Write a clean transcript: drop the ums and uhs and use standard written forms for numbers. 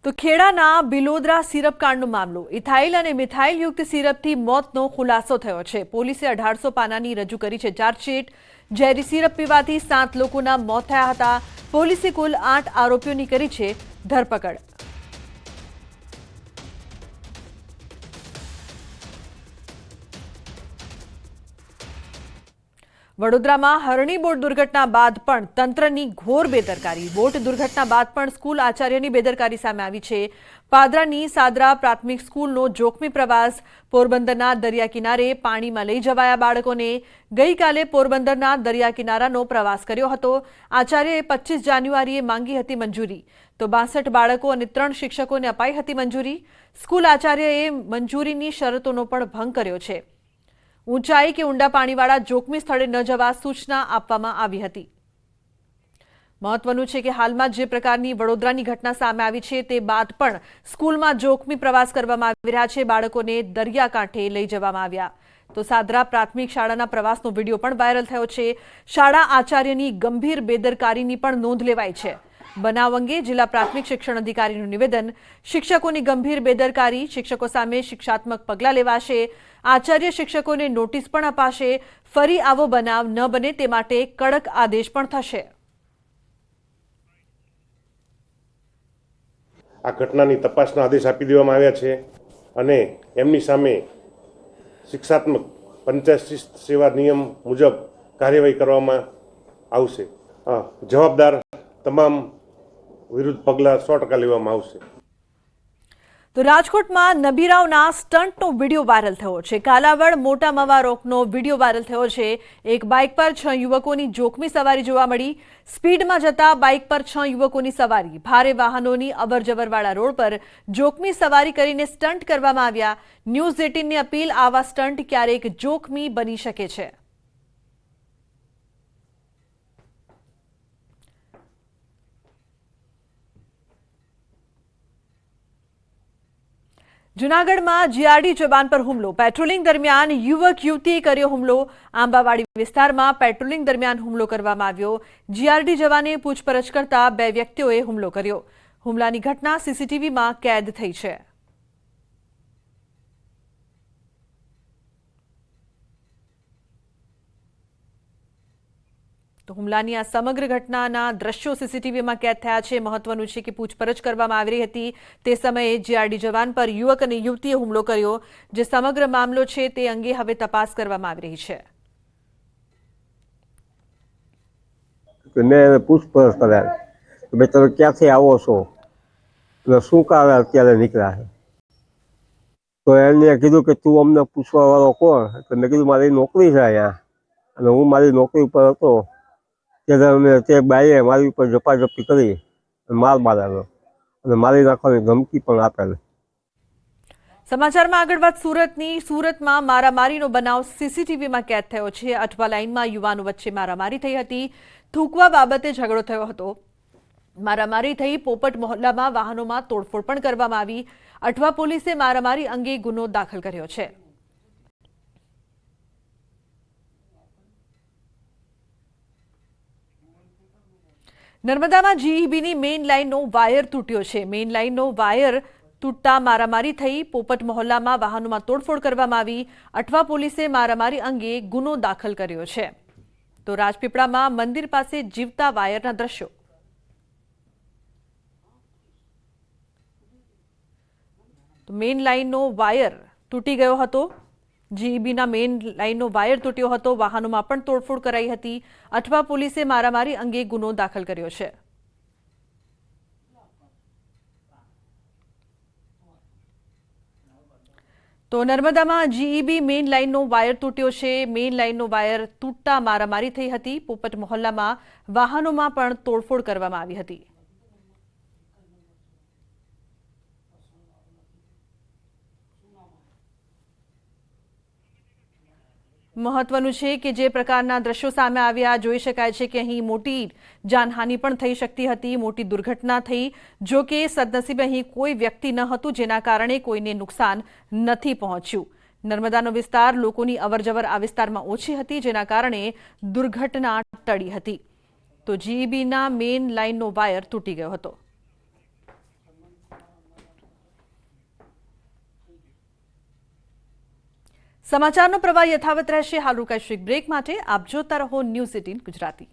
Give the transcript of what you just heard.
તો ખેડાના બિલોદરા સિરપ કાંડનો મામલો ઇથાઇલ અને મિથાઇલ યુક્ત સિરપથી મોતનો ખુલાસો થયો છે। પોલીસે 1800 પાનાની રજૂ કરી છે ચાર્જશીટ। ઝેરી સિરપ પીવાથી 7 લોકોના મોત થયા હતા। પોલીસે કુલ 8 આરોપીઓની કરી છે ધરપકડ। વડોદરામાં હરણી બોટ દુર્ઘટના બાદ પણ તંત્રની ઘોર બેદરકારી। બોટ દુર્ઘટના બાદ પણ સ્કૂલ આચાર્યની બેદરકારી સામે આવી છે। પાદરાની સાદરા પ્રાથમિક સ્કૂલનો જોખમી પ્રવાસ। પોરબંદરના દરિયા કિનારે પાણીમાં લઈ જવાયા બાળકોને। ગઈકાલે પોરબંદરના દરિયા કિનારાનો પ્રવાસ કર્યો હતો। આચાર્યએ 25 જાન્યુઆરીએ માંગી હતી મંજૂરી, તો 62 બાળકો અને 3 શિક્ષકોને અપાઈ હતી મંજૂરી। સ્કૂલ આચાર્યએ મંજૂરીની શરતોનો પણ ભંગ કર્યો છે। ઊંચાઈ કે ઊંડા પાણીવાળા જોખમી સ્થળે ન જવા સૂચના આપવામાં આવી હતી। મહત્વનું છે કે હાલમાં જે પ્રકારની વડોદરાની ઘટના સામે આવી છે તે બાદ પણ સ્કૂલમાં જોખમી પ્રવાસ કરવામાં આવી રહ્યા છે। બાળકોને દરિયાકાંઠે લઈ જવામાં આવ્યા। તો સાદરા પ્રાથમિક શાળાના પ્રવાસનો વિડીયો પણ વાયરલ થયો છે। શાળા આચાર્યની ગંભીર બેદરકારીની પણ નોંધ લેવાઈ છે। બનાવ અંગે જિલ્લા પ્રાથમિક શિક્ષણ અધિકારીનું નિવેદન। શિક્ષકોની ગંભીર બેદરકારી, શિક્ષકો સામે શિક્ષાત્મક પગલાં લેવાશે। આચાર્ય શિક્ષકોને નોટિસ પણ અપાશે। ફરી આવો બનાવ ન બને તે માટે કડક આદેશ પણ થશે। આ ઘટનાની તપાસના આદેશ આપી દેવામાં આવ્યા છે અને એમની સામે શિક્ષાત્મક પંચાયત શિસ્ત સેવા નિયમ મુજબ કાર્યવાહી કરવામાં આવશે। જવાબદાર તમામ વિરુદ્ધ પગલાં 100% લેવામાં આવશે। તો રાજકોટમાં નબીરાવના સ્ટન્ટનો વિડીયો વાયરલ થયો છે। કાલાવડ મોટા મવા રોકનો વિડીયો વાયરલ થયો છે। એક બાઇક પર 6 યુવકોની જોખમી સવારી જોવા મળી। સ્પીડમાં જતા બાઇક પર 6 યુવકોની સવારી। ભારે વાહનોની અવરજવરવાળા રોડ પર જોખમી સવારી કરીને સ્ટન્ટ કરવામાં આવ્યા। ન્યૂઝ 18ની અપીલ, આવા સ્ટન્ટ ક્યારેક જોખમી બની શકે છે। જૂનાગઢમાં જીઆરડી જવાન પર હુમલો। પેટ્રોલિંગ દરમિયાન યુવક યુવતીએ કર્યો હુમલો। આંબાવાડી વિસ્તારમાં પેટ્રોલિંગ દરમિયાન હુમલો કરવામાં આવ્યો। જીઆરડી જવાને પૂછપરછ કરતા 2 વ્યક્તિઓએ હુમલો કર્યો। હુમલાની ઘટના સીસીટીવીમાં કેદ થઈ છે। તો હુમલાની આ સમગ્ર ઘટનાના દ્રશ્યો સીસીટીવીમાં કેદ થયા છે। મહત્વનું છે કે પૂછપરછ કરવામાં આવી રહી હતી તે સમયે જીઆરડી જવાન પર યુવક અને યુવતીએ હુમલો કર્યો। જે સમગ્ર મામલો છે તે અંગે હવે તપાસ કરવામાં આવી રહી છે। મેં પૂછપરછ કર્યા કે ભાઈ તમે ક્યાંથી આવો છો અને શું કારણે અત્યારે નીકળ્યા છે, તો એને કીધું કે તું અમને પૂછવા વાળો કોણ? તો મેં કીધું મારી નોકરી છે અહીંયા અને હું મારી નોકરી ઉપર હતો ત્યારે તે બાઈએ મારી ઉપર ઝપાઝપી કરી માર મારેલો અને મારી નાખવાની ધમકી પણ આપેલી। સમાચારમાં આગળ વાત સુરતમાં મારામારીનો બનાવ સીસીટીવીમાં કેદ થયો છે। અઠવા લાઇનમાં યુવાનો વચ્ચે મારામારી થઈ હતી। થૂકવા બાબતે ઝઘડો થયો હતો। મારામારી થઈ પોપટ મોહલ્લામાં વાહનોમાં તોડફોડ પણ કરવામાં આવી। અઠવા પોલીસે મારામારી અંગે ગુનો દાખલ કર્યો છે। નર્મદામાં જીઈબીની મેઇન લાઇનનો વાયર તૂટ્યો છે। મેઇન લાઇનનો વાયર તૂટતા મારામારી થઈ। પોપટ મોહલ્લામાં વાહનોમાં તોડફોડ કરવામાં આવી। અઠવા પોલીસે મારામારી અંગે ગુનો દાખલ કર્યો છે। તો રાજપીપળામાં મંદિર પાસે જીવતા વાયરના દ્રશ્યો। તો મેઇન લાઇનનો વાયર તૂટી ગયો હતો। જીઈબીના મેઇન લાઇનનો વાયર તૂટ્યો હતો। વાહનોમાં પણ તોડફોડ કરાઈ હતી। અઠવા પોલીસે મારામારી અંગે ગુનો દાખલ કર્યો છે। તો નર્મદામાં જીઈબી મેઇન લાઇનનો વાયર તૂટ્યો છે। મેઇન લાઇનનો વાયર તૂટતા મારામારી થઈ હતી। પોપટ મોહલ્લામાં વાહનોમાં પણ તોડફોડ કરવામાં આવી હતી। મહત્વનું છે કે જે પ્રકારના દ્રશ્યો સામે આવ્યા જોઈ શકાય છે કે અહીં મોટી જાનહાનિ પણ થઈ શકતી હતી, મોટી દુર્ઘટના થઈ। જો કે સદનસીબે અહીં કોઈ વ્યક્તિ ન હતું જેના કારણે કોઈને નુકસાન નથી પહોંચ્યું। નર્મદાનો વિસ્તાર, લોકોની અવરજવર આ વિસ્તારમાં ઓછી હતી જેના કારણે દુર્ઘટના ટળી હતી। તો જીઈબીના મેઇન લાઇનનો વાયર તૂટી ગયો હતો। સમાચારનો પ્રવાહ યથાવત રહેશે. હાલ રોકાઈશું એક બ્રેક માટે. આપ જોતા રહો ન્યૂઝ 18 ગુજરાતી.